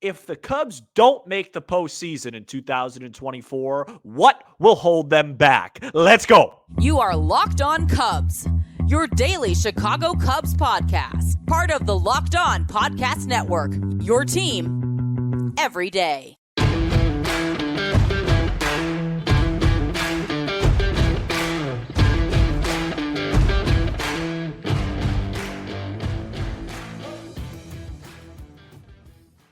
if the Cubs don't make the postseason in 2024, what will hold them back? Let's go. You are Locked On Cubs, your daily Chicago Cubs podcast, part of the Locked On Podcast Network, your team every day.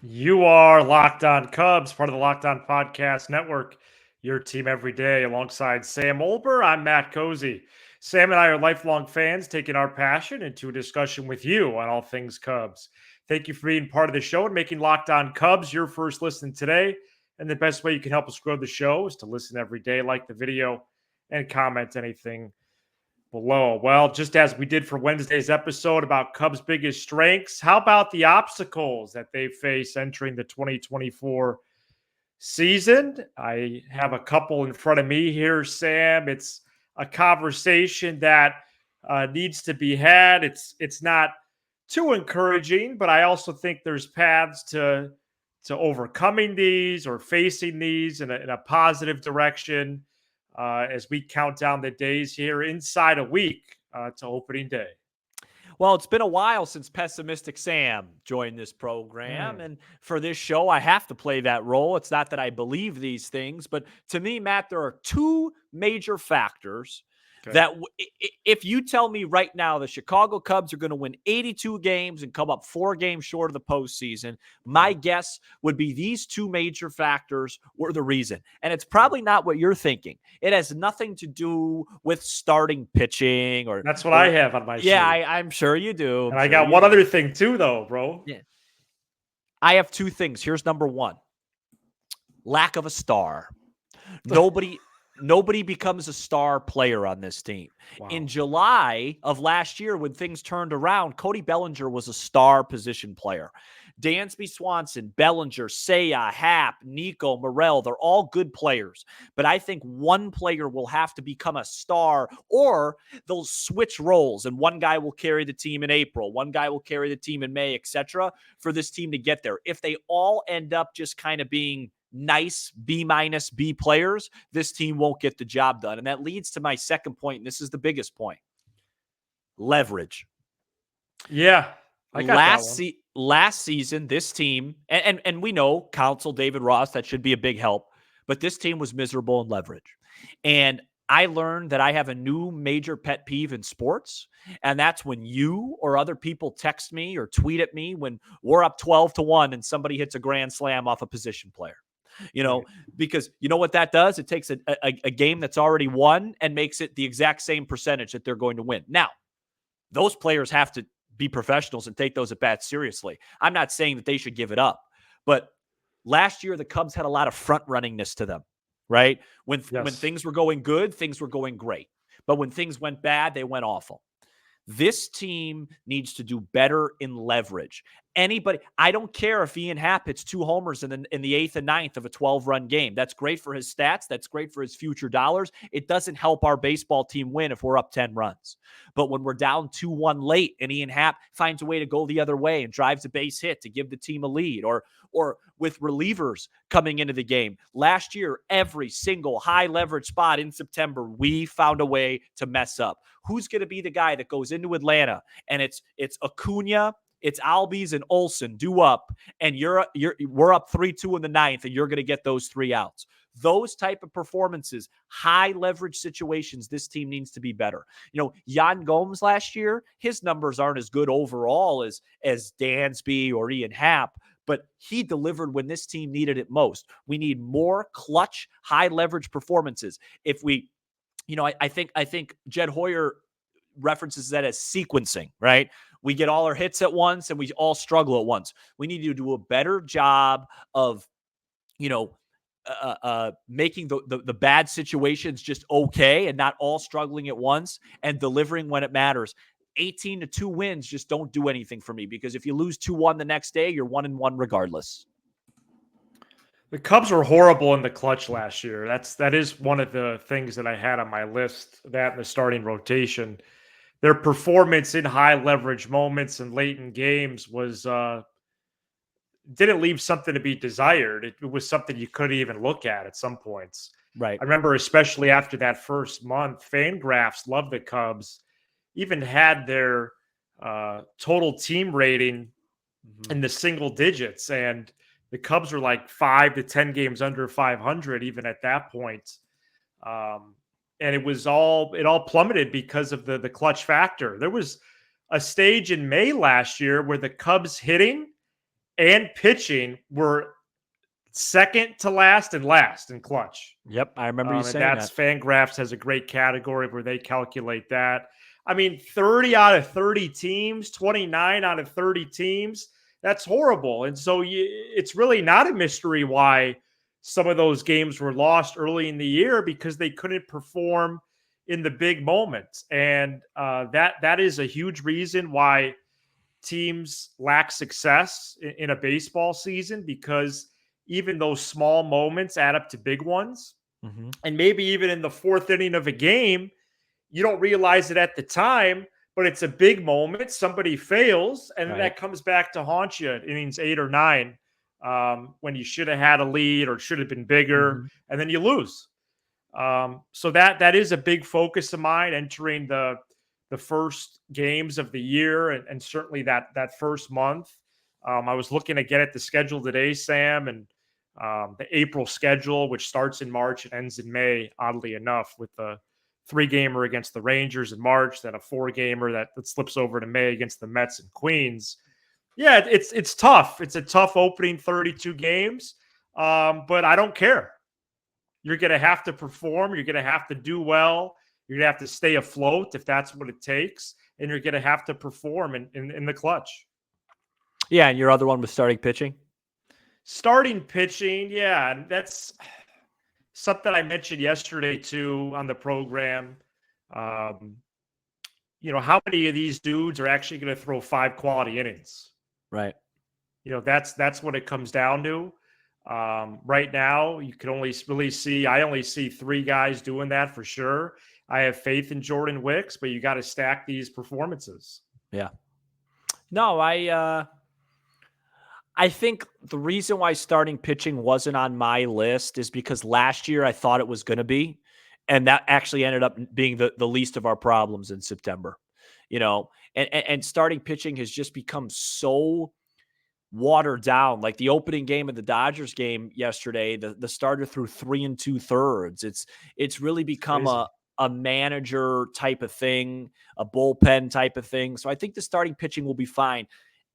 You are Locked On Cubs, part of the Locked On Podcast Network, your team every day. Alongside Sam Olber, I'm Matt Cozy. Sam and I are lifelong fans, taking our passion into a discussion with you on all things Cubs. Thank you for being part of the show and making Locked On Cubs your first listen today. And the best way you can help us grow the show is to listen every day, like the video, and comment anything below. Well, just as we did for Wednesday's episode about Cubs' biggest strengths, how about the obstacles that they face entering the 2024 season? I have a couple in front of me here, Sam. It's a conversation that needs to be had. It's not too encouraging, but I also think there's paths to overcoming these or facing these in a positive direction. As we count down the days here inside a week to opening day. Well, it's been a while since Pessimistic Sam joined this program. And for this show, I have to play that role. It's not that I believe these things, but to me, Matt, there are two major factors that if you tell me right now the Chicago Cubs are going to win 82 games and come up 4 games short of the postseason, my guess would be these two major factors were the reason. And it's probably not what you're thinking. It has nothing to do with starting pitching or that's what I have on my sheet. Yeah, I'm sure you do. And I got one other thing too, though, bro. Yeah. I have two things. Here's number one. Lack of a star. Nobody becomes a star player on this team. Wow. In July of last year, when things turned around, Cody Bellinger was a star position player. Dansby Swanson, Bellinger, Seiya, Happ, Nico, Morel, they're all good players. But I think one player will have to become a star, or they'll switch roles, and one guy will carry the team in April, one guy will carry the team in May, etc., for this team to get there. If they all end up just kind of being nice B- players, this team won't get the job done. And that leads to my second point, and this is the biggest point. Leverage. Yeah. I got last season, this team, and we know Counsell, David Ross, that should be a big help, but this team was miserable in leverage. And I learned that I have a new major pet peeve in sports, and that's when you or other people text me or tweet at me when we're up 12-1 and somebody hits a grand slam off a position player. Because you know what that does? It takes a game that's already won and makes it the exact same percentage that they're going to win. Now, those players have to be professionals and take those at bats seriously. I'm not saying that they should give it up, but last year the Cubs had a lot of front runningness to them, right? When things were going good, things were going great. But when things went bad, they went awful. This team needs to do better in leverage. I don't care if Ian Happ hits 2 homers in the 8th and 9th of a 12-run game. That's great for his stats. That's great for his future dollars. It doesn't help our baseball team win if we're up 10 runs. But when we're down 2-1 late and Ian Happ finds a way to go the other way and drives a base hit to give the team a lead, or with relievers coming into the game. Last year, every single high leverage spot in September, we found a way to mess up. Who's going to be the guy that goes into Atlanta and it's Acuna, it's Albies and Olsen due up, and we're up 3-2 in the 9th, and you're going to get those 3 outs. Those type of performances, high leverage situations, this team needs to be better. Yan Gomes last year, his numbers aren't as good overall as Dansby or Ian Happ, but he delivered when this team needed it most. We need more clutch, high leverage performances. If we, I think Jed Hoyer references that as sequencing, right? We get all our hits at once and we all struggle at once. We need to do a better job of, making the bad situations just okay and not all struggling at once and delivering when it matters. 18-2 wins just don't do anything for me, because if you lose 2-1 the next day, you're 1-1 regardless. The Cubs were horrible in the clutch last year. That is one of the things that I had on my list, that in the starting rotation. Their performance in high leverage moments and late in games was didn't leave something to be desired. It was something you couldn't even look at some points. Right. I remember, especially after that first month, Fangraphs loved the Cubs, even had their total team rating in the single digits, and the Cubs were like 5 to 10 games under 500 even at that point. And it all plummeted because of the clutch factor. There was a stage in May last year where the Cubs hitting and pitching were second to last and last in clutch. Yep, I remember you And saying that's that. Fangraphs has a great category where they calculate that. I mean, 30 out of 30 teams, 29 out of 30 teams, that's horrible. And so it's really not a mystery why some of those games were lost early in the year, because they couldn't perform in the big moments. And that is a huge reason why teams lack success in a baseball season, because even those small moments add up to big ones. Mm-hmm. And maybe even in the fourth inning of a game, you don't realize it at the time, but it's a big moment. Somebody fails, and then that comes back to haunt you at innings 8 or 9, when you should have had a lead or should have been bigger, and then you lose. So that is a big focus of mine entering the first games of the year, and certainly that first month. I was looking again at the schedule today, Sam, and the April schedule, which starts in March and ends in May, oddly enough, with the 3-gamer against the Rangers in March, then a 4-gamer that slips over to May against the Mets and Queens. Yeah, it's tough. It's a tough opening 32 games, but I don't care. You're going to have to perform. You're going to have to do well. You're going to have to stay afloat if that's what it takes, and you're going to have to perform in the clutch. Yeah, and your other one was starting pitching? Starting pitching, yeah, that's something I mentioned yesterday too on the program. How many of these dudes are actually going to throw 5 quality innings? Right. That's what it comes down to. Right now, you can only really see. I only see 3 guys doing that for sure. I have faith in Jordan Wicks, but you got to stack these performances. Yeah. No, I think the reason why starting pitching wasn't on my list is because last year I thought it was going to be, and that actually ended up being the least of our problems in September. And starting pitching has just become so watered down. Like the opening game of the Dodgers game yesterday, the starter threw 3 2/3. It's really become a manager type of thing, a bullpen type of thing. So I think the starting pitching will be fine.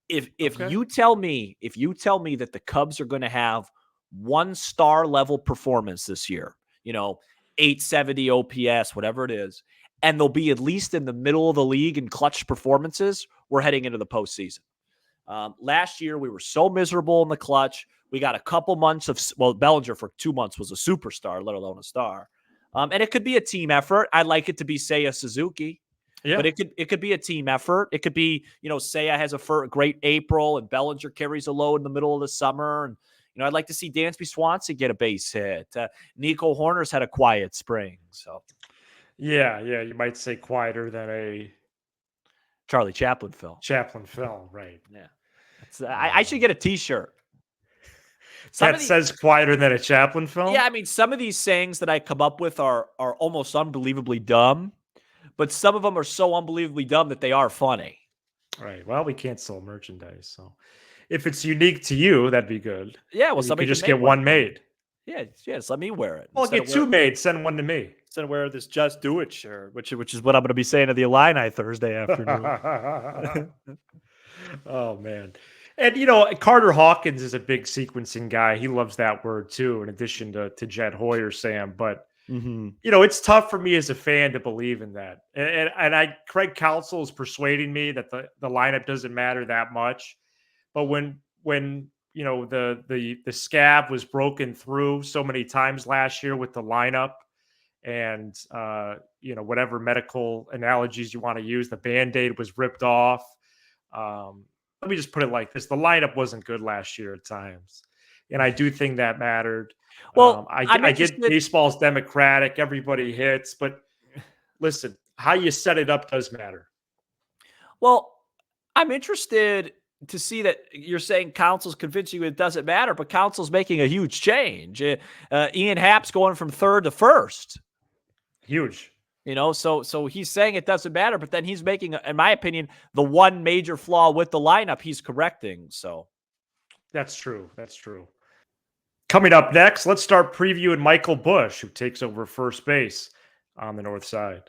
If you tell me that the Cubs are going to have 1-star level performance this year, 870 OPS, whatever it is, and they'll be at least in the middle of the league in clutch performances, we're heading into the postseason. Last year, we were so miserable in the clutch. We got a couple months of, Bellinger for 2 months was a superstar, let alone a star. And it could be a team effort. I'd like it to be, say, a Suzuki. Yeah. But it could be a team effort. It could be, Seiya has a great April and Bellinger carries a load in the middle of the summer. And, I'd like to see Dansby Swanson get a base hit. Nico Horner's had a quiet spring. So, yeah, you might say quieter than a Charlie Chaplin film. Right. Yeah. I should get a T-shirt. That says quieter than a Chaplin film? Yeah, I mean, some of these sayings that I come up with are almost unbelievably dumb. But some of them are so unbelievably dumb that they are funny. Right. Well, we can't sell merchandise, so if it's unique to you, that'd be good. Yeah. Well, somebody could just get one made. Yeah. Yes. Let me wear it. Well, get 2 made. Send one to me. Instead of wear this "Just Do It" shirt, which is what I'm going to be saying to the Illini Thursday afternoon. Oh man. And Carter Hawkins is a big sequencing guy. He loves that word too, in addition to Jed Hoyer, Sam. But it's tough for me as a fan to believe in that. And Craig Counsell is persuading me that the lineup doesn't matter that much. But when the scab was broken through so many times last year with the lineup, and whatever medical analogies you want to use, the Band-Aid was ripped off. Let me just put it like this: the lineup wasn't good last year at times, and I do think that mattered. Well, I get baseball's democratic; everybody hits, but listen, how you set it up does matter. Well, I'm interested to see that you're saying Council's convincing you it doesn't matter, but Council's making a huge change. Ian Happ's going from third to first. Huge. So he's saying it doesn't matter, but then he's making, in my opinion, the one major flaw with the lineup he's correcting. So that's true. That's true. Coming up next, let's start previewing Michael Busch, who takes over first base on the north side.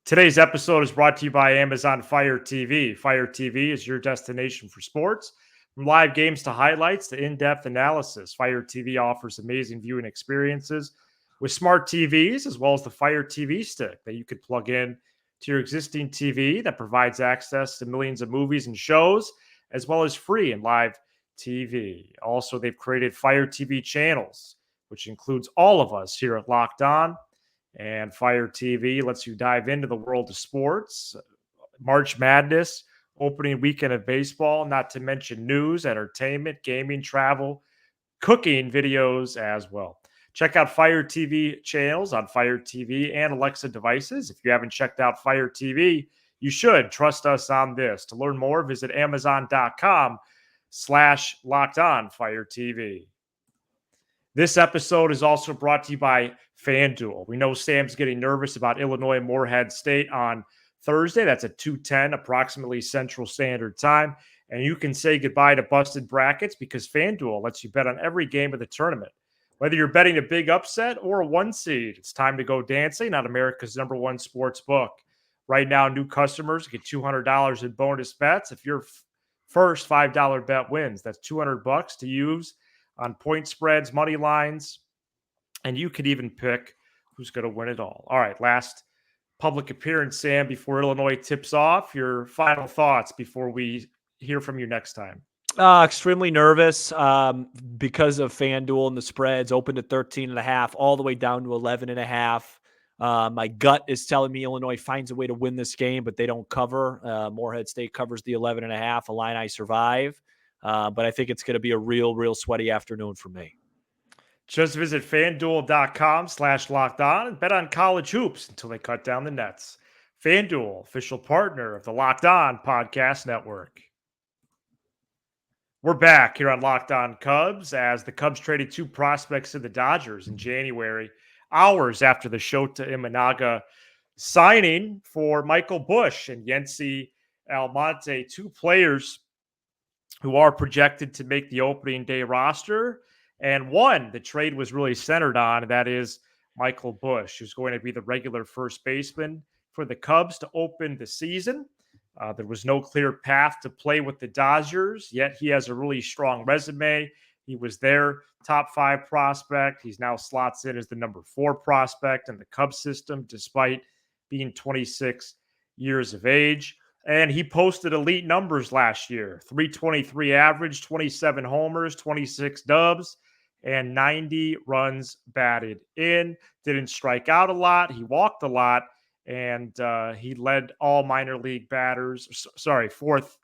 Today's episode is brought to you by Amazon Fire TV. Fire TV is your destination for sports. From live games to highlights to in-depth analysis, Fire TV offers amazing viewing experiences with smart TVs, as well as the Fire TV stick that you could plug in to your existing TV that provides access to millions of movies and shows, as well as free and live TV. Also, they've created Fire TV channels, which includes all of us here at Locked On. And Fire TV lets you dive into the world of sports, March Madness, opening weekend of baseball, not to mention news, entertainment, gaming, travel, cooking videos as well. Check out Fire TV channels on Fire TV and Alexa devices. If you haven't checked out Fire TV, you should. Trust us on this. To learn more, visit Amazon.com/LockedOnFireTV. This episode is also brought to you by FanDuel. We know Sam's getting nervous about Illinois Morehead State on Thursday. That's at 2:10, approximately Central Standard Time. And you can say goodbye to busted brackets because FanDuel lets you bet on every game of the tournament. Whether you're betting a big upset or a one seed, it's time to go dancing on America's #1 sports book. Right now, new customers get $200 in bonus bets if your first $5 bet wins. That's $200 to use on point spreads, money lines, and you could even pick who's going to win it all. All right, last public appearance, Sam, before Illinois tips off. Your final thoughts before we hear from you next time. Extremely nervous because of FanDuel and the spreads. Opened at 13.5, all the way down to 11.5. My gut is telling me Illinois finds a way to win this game, but they don't cover. Morehead State covers the 11.5. Illini survive. But I think it's going to be a real sweaty afternoon for me. Just visit FanDuel.com/LockedOn and bet on college hoops until they cut down the nets. FanDuel, official partner of the Locked On Podcast Network. We're back here on Locked On Cubs as the Cubs traded 2 prospects to the Dodgers in January, hours after the Shota Imanaga signing for Michael Busch and Yency Almonte, 2 players who are projected to make the opening day roster. And one the trade was really centered on, and that is Michael Busch, who's going to be the regular first baseman for the Cubs to open the season. There was no clear path to play with the Dodgers, yet he has a really strong resume. He was their top 5 prospect. He's now slots in as the number 4 prospect in the Cubs system, despite being 26 years of age. And he posted elite numbers last year, 323 average, 27 homers, 26 dubs, and 90 runs batted in. Didn't strike out a lot. He walked a lot, and he led all minor league batters, fourth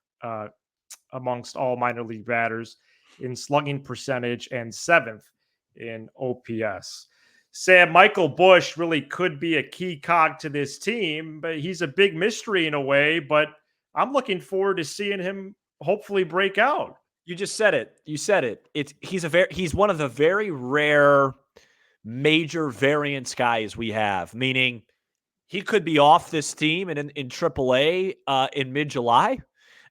amongst all minor league batters in slugging percentage and 7th in OPS. Sam, Michael Busch really could be a key cog to this team, but he's a big mystery in a way, but I'm looking forward to seeing him hopefully break out. You just said it. You said it. He's one of the very rare major variance guys we have, meaning he could be off this team and in AAA in mid-July,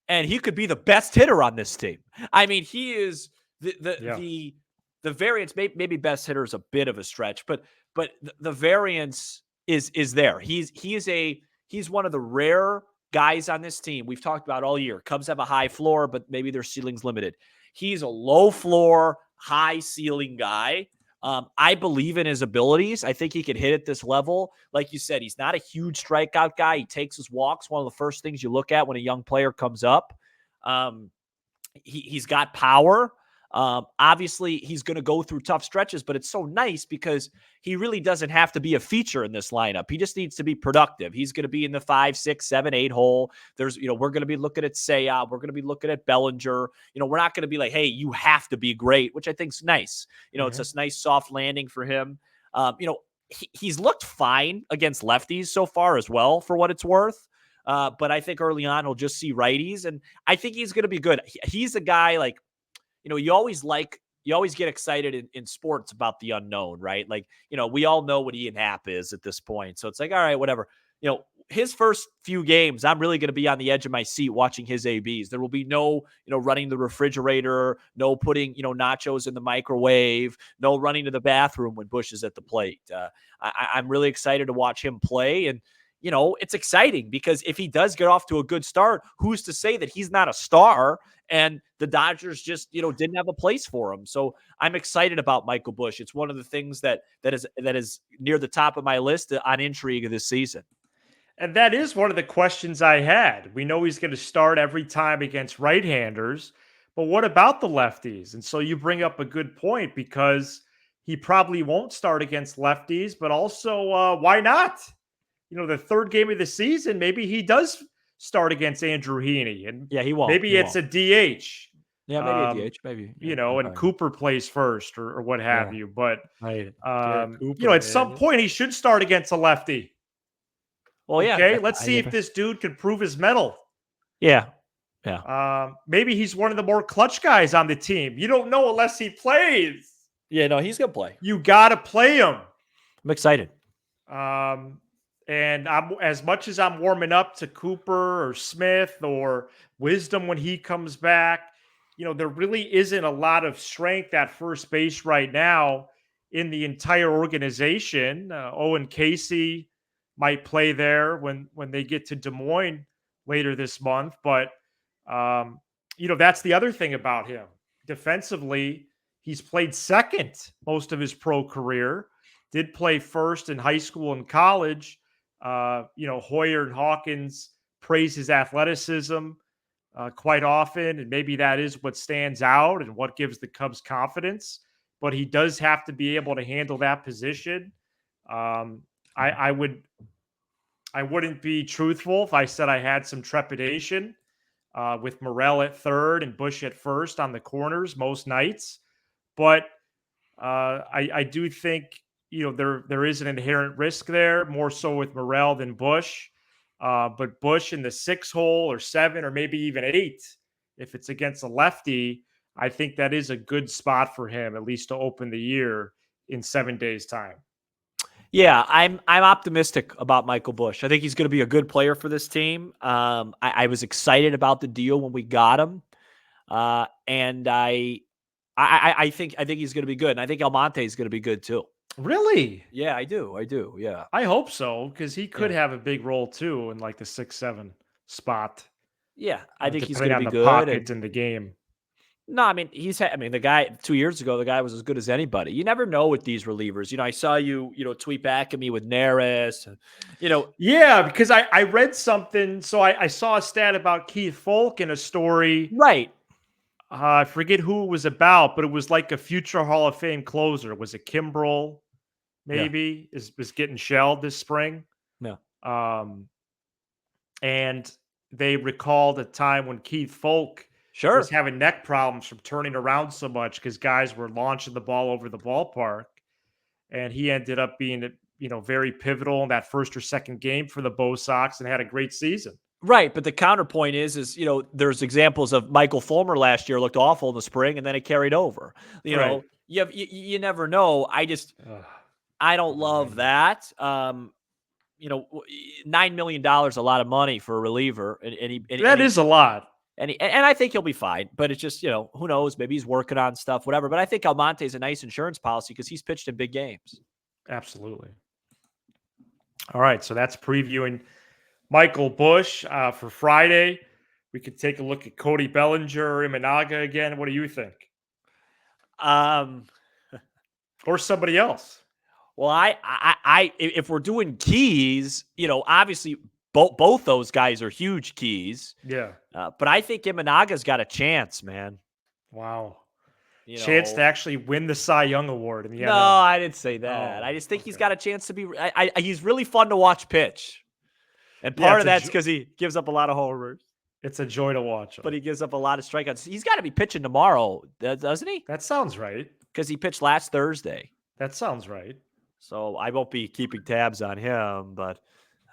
and he could be the best hitter on this team. I mean, he is the variance. Maybe best hitter is a bit of a stretch, but the variance is there. He's one of the rare guys on this team we've talked about all year. Cubs have a high floor, but maybe their ceiling's limited. He's a low floor, high ceiling guy. I believe in his abilities. I think he could hit at this level. Like you said, he's not a huge strikeout guy. He takes his walks. One of the first things you look at when a young player comes up. He's got power. Obviously, he's going to go through tough stretches, but it's so nice because he really doesn't have to be a feature in this lineup. He just needs to be productive. He's going to be in the 5, 6, 7, 8 hole. We're going to be looking at Sayah. We're going to be looking at Bellinger. We're not going to be like, hey, you have to be great, which I think is nice. It's a nice soft landing for him. He's looked fine against lefties so far as well, for what it's worth. But I think early on he'll just see righties, and I think he's going to be good. He's a guy like, you always get excited in sports about the unknown, right? Like, we all know what Ian Happ is at this point. So it's like, all right, whatever. His first few games, I'm really going to be on the edge of my seat watching his ABs. There will be no, running the refrigerator, no putting, nachos in the microwave, no running to the bathroom when Busch is at the plate. I'm really excited to watch him play. And, it's exciting because if he does get off to a good start, who's to say that he's not a star and the Dodgers just, didn't have a place for him. So I'm excited about Michael Busch. It's one of the things that is near the top of my list on intrigue of this season. And that is one of the questions I had. We know he's going to start every time against right-handers, but what about the lefties? And so you bring up a good point because he probably won't start against lefties, but also why not? The third game of the season, maybe he does start against Andrew Heaney, and yeah, he won't. Maybe it's a DH. Yeah, maybe a DH, maybe. And Cooper plays first or what have you. But right. at some point he should start against a lefty. Well, okay, let's see if this dude can prove his mettle. Yeah. Maybe he's one of the more clutch guys on the team. You don't know unless he plays. Yeah, no, he's gonna play. You gotta play him. I'm excited. And I'm as much as I'm warming up to Cooper or Smith or Wisdom when he comes back, there really isn't a lot of strength at first base right now in the entire organization. Owen Casey might play there when they get to Des Moines later this month. But, that's the other thing about him. Defensively, he's played second most of his pro career, did play first in high school and college. Hoyer and Hawkins praise his athleticism quite often, and maybe that is what stands out and what gives the Cubs confidence. But he does have to be able to handle that position. I wouldn't be truthful if I said I had some trepidation with Morel at third and Busch at first on the corners most nights. But I do think there is an inherent risk there, more so with Morel than Busch. But Busch in the 6 hole or 7 or maybe even 8, if it's against a lefty, I think that is a good spot for him, at least to open the year in 7 days' time. Yeah, I'm optimistic about Michael Busch. I think he's going to be a good player for this team. I was excited about the deal when we got him, and I think he's going to be good, and I think Almonte is going to be good too. Really? Yeah, I do. Yeah, I hope so because he could have a big role too in like the 6-7 spot. Yeah, I think he's going to be good. Pocket in the game. No, I mean, the guy 2 years ago, the guy was as good as anybody. You never know with these relievers. I saw you, tweet back at me with Neris. Yeah, because I read something. So I saw a stat about Keith Folk in a story. Right. I forget who it was about, but it was like a future Hall of Fame closer. Was it Kimbrel? Maybe is getting shelled this spring. No. And they recalled a time when Keith Folk was having neck problems from turning around so much because guys were launching the ball over the ballpark. And he ended up being, very pivotal in that first or second game for the Bo Sox and had a great season. Right. But the counterpoint is, there's examples of Michael Fulmer last year looked awful in the spring and then it carried over. You never know. I don't love that. $9 million, a lot of money for a reliever. That is a lot. And I think he'll be fine, but it's just, who knows? Maybe he's working on stuff, whatever. But I think Almonte is a nice insurance policy because he's pitched in big games. Absolutely. All right. So that's previewing Michael Busch for Friday. We could take a look at Cody Bellinger, Imanaga again. What do you think? Or somebody else. Well, I if we're doing keys, obviously both those guys are huge keys. Yeah. But I think Imanaga's got a chance, man. Wow. Chance to actually win the Cy Young Award in the No, I didn't say that. I just think he's got a chance to be. He's really fun to watch pitch, and part of that's because he gives up a lot of homers. It's a joy to watch him. But he gives up a lot of strikeouts. He's got to be pitching tomorrow, doesn't he? That sounds right. Because he pitched last Thursday. That sounds right. So I won't be keeping tabs on him, but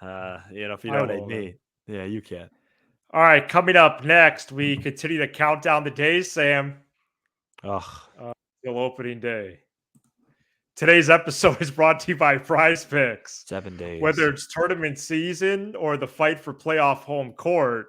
if you know what I mean. Yeah, you can. All right, coming up next, we continue to count down the days, Sam. Ugh, Till opening day. Today's episode is brought to you by Prize Picks. 7 days. Whether it's tournament season or the fight for playoff home court,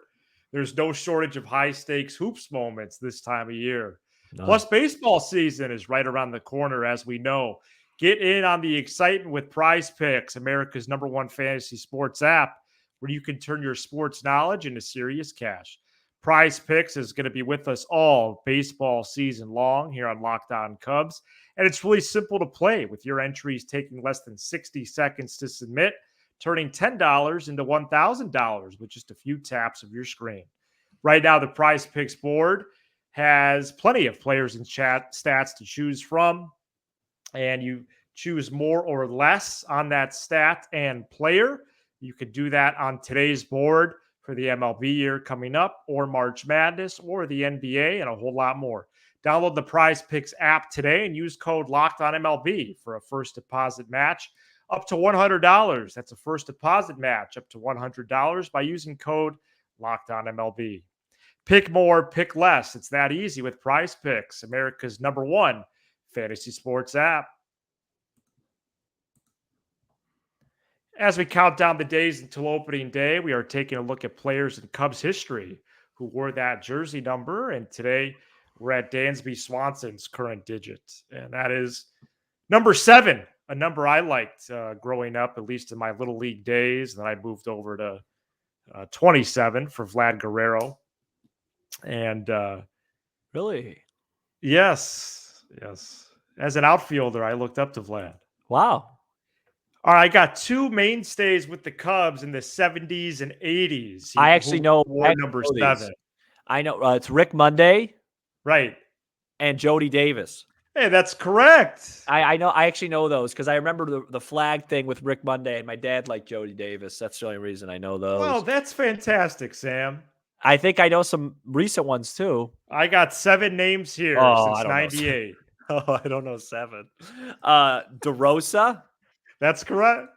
there's no shortage of high stakes hoops moments this time of year. None. Plus, baseball season is right around the corner, as we know. Get in on the excitement with Prize Picks, America's #1 fantasy sports app, where you can turn your sports knowledge into serious cash. Prize Picks is going to be with us all baseball season long here on Locked On Cubs. And it's really simple to play, with your entries taking less than 60 seconds to submit, turning $10 into $1,000 with just a few taps of your screen. Right now, the Prize Picks board has plenty of players and stats to choose from, and you choose more or less on that stat and player. You could do that on today's board for the MLB year coming up, or March Madness, or the NBA, and a whole lot more. Download the Prize Picks app today and use code LOCKEDONMLB for a first deposit match up to $100. That's a first deposit match up to $100 by using code LOCKEDONMLB. Pick more, pick less. It's that easy with Prize Picks, America's #1 fantasy sports app. As we count down the days until opening day, we are taking a look at players in Cubs history who wore that jersey number. And today we're at Dansby Swanson's current digit. And that is number 7, a number I liked growing up, at least in my little league days. And then I moved over to 27 for Vlad Guerrero. And really? Yes. As an outfielder, I looked up to Vlad. Wow. All right, I got 2 mainstays with the Cubs in the 70s and 80s. I actually know number 7. I know it's Rick Monday, right, and Jody Davis. Hey, that's correct. I know. I actually know those because I remember the flag thing with Rick Monday, and my dad liked Jody Davis. That's the only reason I know those. Well, that's fantastic, Sam. I think I know some recent ones too. I got 7 names here since '98. Oh, I don't know 7. DeRosa. That's correct.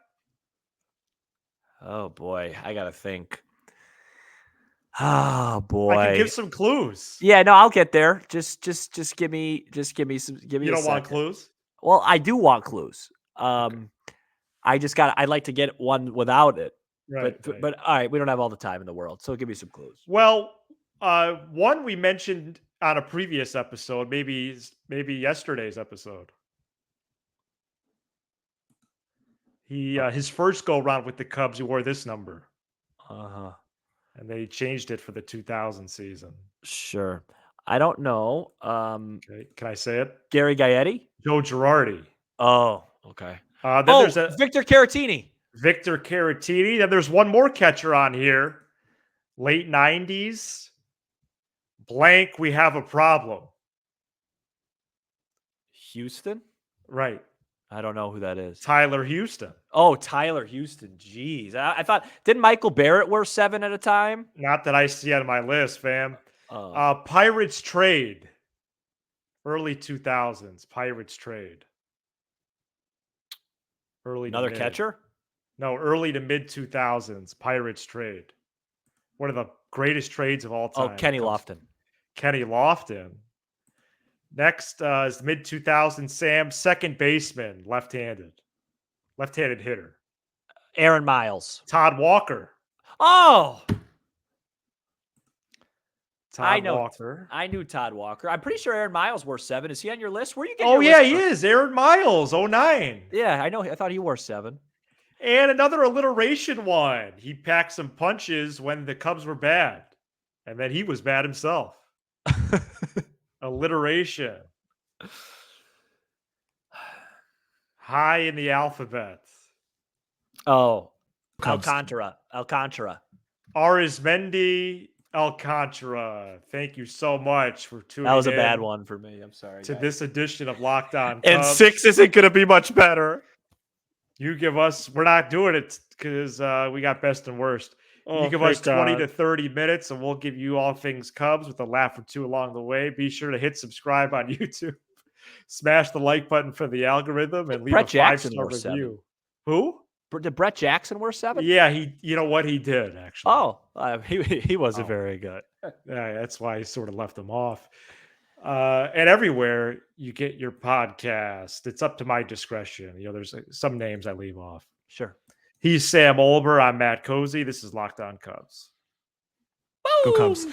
Oh boy, I gotta think. Oh boy, I can give some clues. Yeah, no, I'll get there. Just give me some. Give me. You don't want second. clues? Well, I do want clues. Okay. I'd like to get one without it. Right. But all right, we don't have all the time in the world, so give me some clues. Well, one we mentioned on a previous episode, maybe yesterday's episode. His first go round with the Cubs, he wore this number. And they changed it for the 2000 season. Sure. I don't know. Okay. Can I say it? Gary Gaetti? Joe Girardi. Oh, okay. Then there's Victor Caratini. Victor Caratini. Then there's one more catcher on here. Late 90s. Blank, we have a problem. Houston? Right. I don't know who that is. Tyler Houston. Oh, Tyler Houston. Jeez. I thought, didn't Michael Barrett wear 7 at a time? Not that I see on my list, fam. Pirates trade. Early 2000s. Pirates trade. Another catcher? No, early to mid 2000s. Pirates trade. One of the greatest trades of all time. Oh, Kenny Lofton. Kenny Lofton. Next is mid 2000s, Sam, second baseman, left-handed hitter. Aaron Miles. Todd Walker. Oh, Todd Walker. I knew Todd Walker. I'm pretty sure Aaron Miles wore 7. Is he on your list? Where are you getting? Oh yeah, he is. Aaron Miles, 09. Yeah, I know. I thought he wore 7. And another alliteration one. He packed some punches when the Cubs were bad, and then he was bad himself. Alliteration. High in the alphabet. Oh, Cubs. Alcantara. Arizmendi Alcantara. Thank you so much for tuning in. That was a bad one for me. I'm sorry. To this edition of Locked On Cubs. And 6 isn't going to be much better. You give us, we're not doing it because we got best and worst. You give us 20 to 30 minutes and we'll give you all things Cubs with a laugh or two along the way. Be sure to hit subscribe on YouTube. Smash the like button for the algorithm and leave a 5-star review. Who? Did Brett Jackson wear 7? Yeah, you know what? He did, actually. Oh, he wasn't very good. Yeah, that's why I sort of left him off. And everywhere you get your podcast, it's up to my discretion. There's some names I leave off. Sure. He's Sam Olber. I'm Matt Cozy. This is Locked On Cubs. Go Cubs.